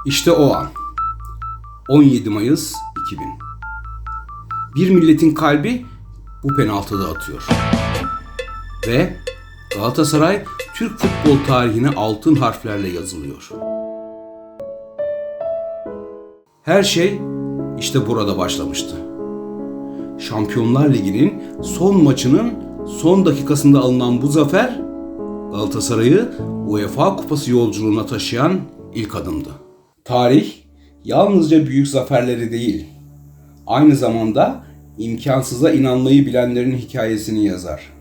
İşte o an. 17 Mayıs 2000. Bir milletin kalbi bu penaltıda atıyor. Ve Galatasaray Türk futbol tarihine altın harflerle yazılıyor. Her şey işte burada başlamıştı. Şampiyonlar Ligi'nin son maçının son dakikasında alınan bu zafer, Galatasaray'ı UEFA Kupası yolculuğuna taşıyan ilk adımdı. Tarih yalnızca büyük zaferleri değil, aynı zamanda imkansıza inanmayı bilenlerin hikayesini yazar.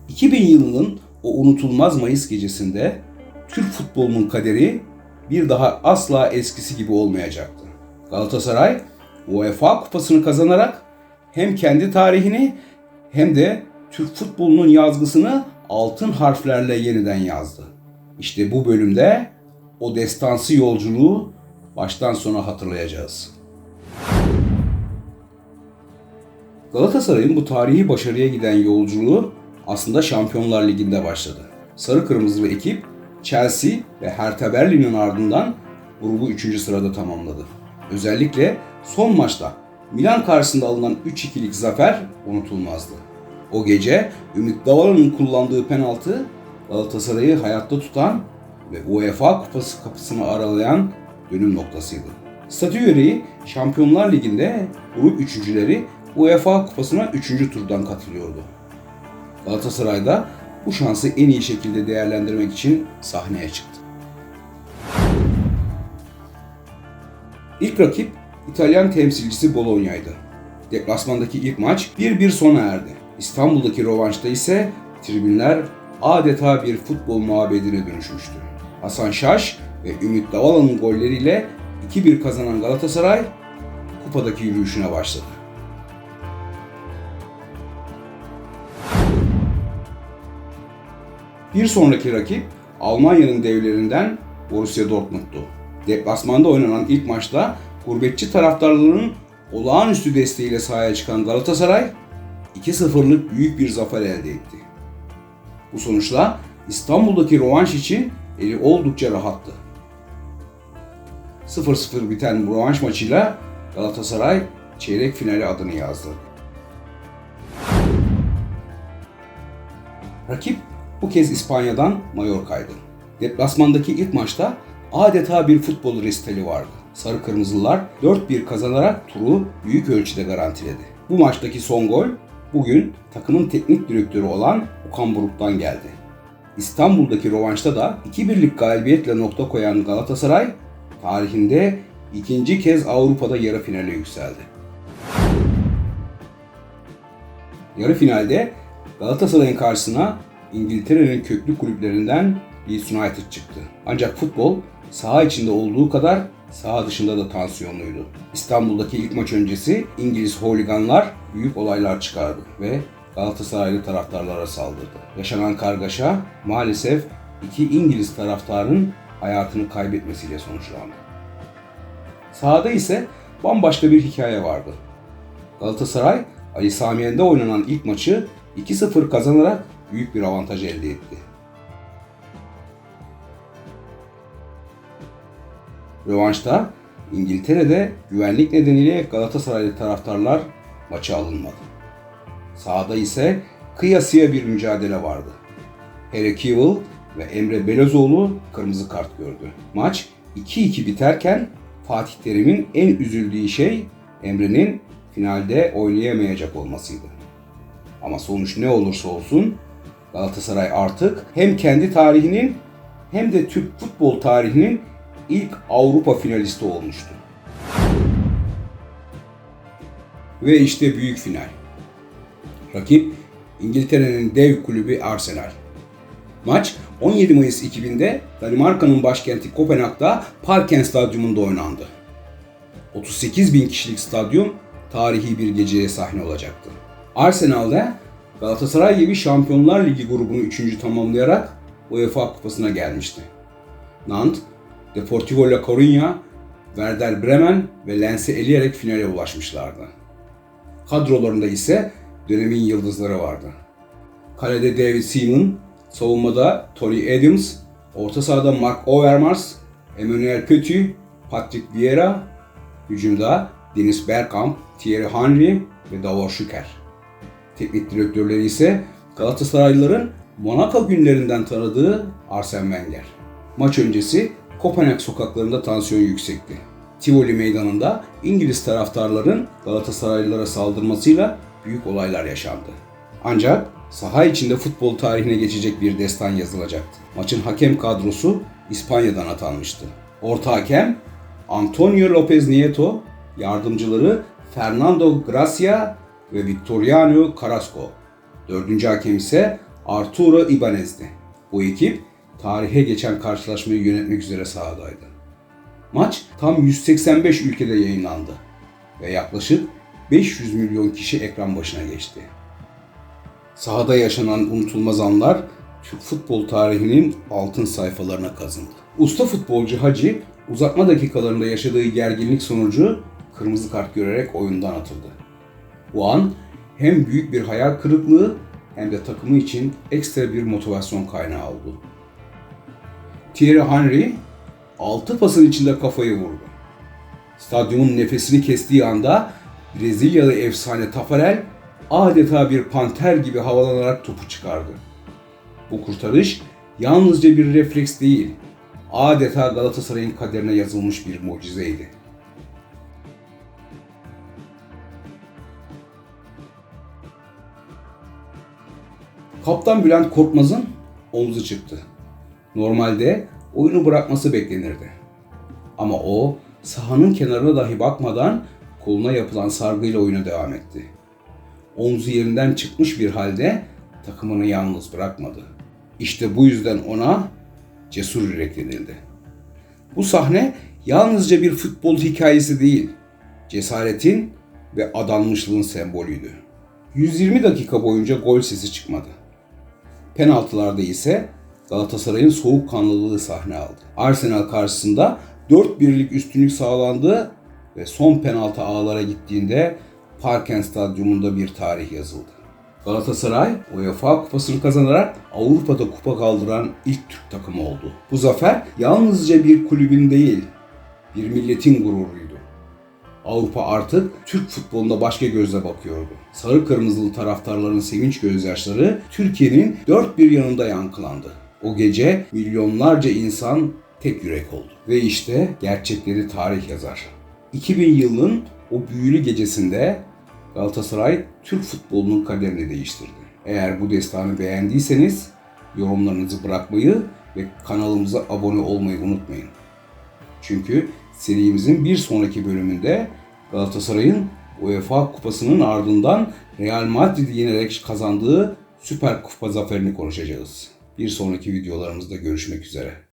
2000 yılının o unutulmaz Mayıs gecesinde Türk futbolunun kaderi bir daha asla eskisi gibi olmayacaktı. Galatasaray UEFA Kupası'nı kazanarak hem kendi tarihini hem de Türk futbolunun yazgısını altın harflerle yeniden yazdı. İşte bu bölümde o destansı yolculuğu baştan sona hatırlayacağız. Galatasaray'ın bu tarihi başarıya giden yolculuğu aslında Şampiyonlar Ligi'nde başladı. Sarı Kırmızılı ekip Chelsea ve Hertha Berlin'in ardından grubu 3. sırada tamamladı. Özellikle son maçta Milan karşısında alınan 3-2'lik zafer unutulmazdı. O gece Ümit Davala'nın kullandığı penaltı Galatasaray'ı hayatta tutan ve UEFA Kupası kapısını aralayan dönüm noktasıydı. Statü gereği Şampiyonlar Ligi'nde grup üçüncüleri UEFA Kupası'na 3. turdan katılıyordu. Galatasaray da bu şansı en iyi şekilde değerlendirmek için sahneye çıktı. İlk rakip İtalyan temsilcisi Bologna'ydı. Deplasmandaki ilk maç 1-1 sona erdi. İstanbul'daki rövanşta ise tribünler adeta bir futbol mabedine dönüşmüştü. Hasan Şaş ve Ümit Davala'nın golleriyle 2-1 kazanan Galatasaray kupadaki yürüyüşüne başladı. Bir sonraki rakip Almanya'nın devlerinden Borussia Dortmund'tu. Deplasmanda oynanan ilk maçta gurbetçi taraftarlarının olağanüstü desteğiyle sahaya çıkan Galatasaray 2-0'lık büyük bir zafer elde etti. Bu sonuçla İstanbul'daki rövanş için eli oldukça rahattı. 0-0 biten bu rövanş maçıyla Galatasaray çeyrek finale adını yazdı. Rakip bu kez İspanya'dan Mallorca'ydı. Deplasmandaki ilk maçta adeta bir futbol resitali vardı. Sarı Kırmızılar 4-1 kazanarak turu büyük ölçüde garantiledi. Bu maçtaki son gol bugün takımın teknik direktörü olan Okan Buruk'tan geldi. İstanbul'daki rövanşta da 2-1'lik galibiyetle nokta koyan Galatasaray tarihinde ikinci kez Avrupa'da yarı finale yükseldi. Yarı finalde Galatasaray'ın karşısına İngiltere'nin köklü kulüplerinden Leeds United çıktı. Ancak futbol saha içinde olduğu kadar saha dışında da tansiyonluydu. İstanbul'daki ilk maç öncesi İngiliz holiganlar büyük olaylar çıkardı ve Galatasaraylı taraftarlara saldırdı. Yaşanan kargaşa maalesef iki İngiliz taraftarın hayatını kaybetmesiyle sonuçlandı. Sahada ise bambaşka bir hikaye vardı. Galatasaray Ali Sami Yen'de oynanan ilk maçı 2-0 kazanarak büyük bir avantaj elde etti. Rövanşta İngiltere'de güvenlik nedeniyle Galatasaraylı taraftarlar maça alınmadı. Sahada ise kıyasıya bir mücadele vardı. Harry Kewell ve Emre Belözoğlu kırmızı kart gördü. Maç 2-2 biterken Fatih Terim'in en üzüldüğü şey Emre'nin finalde oynayamayacak olmasıydı. Ama sonuç ne olursa olsun Galatasaray artık hem kendi tarihinin hem de Türk futbol tarihinin ilk Avrupa finalisti olmuştu. Ve işte büyük final. Rakip İngiltere'nin dev kulübü Arsenal. Maç 17 Mayıs 2000'de Danimarka'nın başkenti Kopenhag'da Parken Stadyumunda oynandı. 38.000 kişilik stadyum tarihi bir geceye sahne olacaktı. Arsenal'da Galatasaray gibi Şampiyonlar Ligi grubunu 3. tamamlayarak UEFA Kupası'na gelmişti. Nantes, Deportivo La Coruña, Werder Bremen ve Lens'i eleyerek finale ulaşmışlardı. Kadrolarında ise dönemin yıldızları vardı. Kalede David Seaman, savunmada Tony Adams, orta sahada Marc Overmars, Emmanuel Petit, Patrick Vieira, hücumda Dennis Bergkamp, Thierry Henry ve Davor Şüker. Teknik direktörleri ise Galatasaraylıların Monaco günlerinden tanıdığı Arsene Wenger. Maç öncesi Kopenhag sokaklarında tansiyon yüksekti. Tivoli meydanında İngiliz taraftarların Galatasaraylılara saldırmasıyla büyük olaylar yaşandı. Ancak saha içinde futbol tarihine geçecek bir destan yazılacaktı. Maçın hakem kadrosu İspanya'dan atanmıştı. Orta hakem Antonio López Nieto, yardımcıları Fernando Gracia ve Victoriano Carrasco. Dördüncü hakem ise Arturo Ibanez'di. Bu ekip tarihe geçen karşılaşmayı yönetmek üzere sahadaydı. Maç tam 185 ülkede yayınlandı ve yaklaşık 500 milyon kişi ekran başına geçti. Sahada yaşanan unutulmaz anlar Türk futbol tarihinin altın sayfalarına kazındı. Usta futbolcu Hacı uzatma dakikalarında yaşadığı gerginlik sonucu kırmızı kart görerek oyundan atıldı. Bu an hem büyük bir hayal kırıklığı hem de takımı için ekstra bir motivasyon kaynağı oldu. Thierry Henry 6 pasın içinde kafayı vurdu. Stadyumun nefesini kestiği anda Brezilyalı efsane Tafarel adeta bir panter gibi havalanarak topu çıkardı. Bu kurtarış yalnızca bir refleks değil, adeta Galatasaray'ın kaderine yazılmış bir mucizeydi. Kaptan Bülent Korkmaz'ın omzu çıktı. Normalde oyunu bırakması beklenirdi. Ama o sahanın kenarına dahi bakmadan koluna yapılan sargıyla oyuna devam etti. Omzu yerinden çıkmış bir halde takımını yalnız bırakmadı. İşte bu yüzden ona cesur yürek denildi. Bu sahne yalnızca bir futbol hikayesi değil, cesaretin ve adanmışlığın sembolüydü. 120 dakika boyunca gol sesi çıkmadı. Penaltılarda ise Galatasaray'ın soğukkanlılığı sahne aldı. Arsenal karşısında 4-1'lik üstünlük sağlandı ve son penaltı ağlara gittiğinde Parken Stadyumunda bir tarih yazıldı. Galatasaray, UEFA Kupası'nı kazanarak Avrupa'da kupa kaldıran ilk Türk takımı oldu. Bu zafer yalnızca bir kulübün değil, bir milletin gururuydu. Avrupa artık Türk futboluna başka gözle bakıyordu. Sarı kırmızılı taraftarların sevinç gözyaşları Türkiye'nin dört bir yanında yankılandı. O gece milyonlarca insan tek yürek oldu. Ve işte gerçekleri tarih yazar. 2000 yılının o büyülü gecesinde Galatasaray Türk futbolunun kaderini değiştirdi. Eğer bu destanı beğendiyseniz yorumlarınızı bırakmayı ve kanalımıza abone olmayı unutmayın. Çünkü serimizin bir sonraki bölümünde Galatasaray'ın UEFA Kupası'nın ardından Real Madrid'i yenerek kazandığı Süper Kupa zaferini konuşacağız. Bir sonraki videolarımızda görüşmek üzere.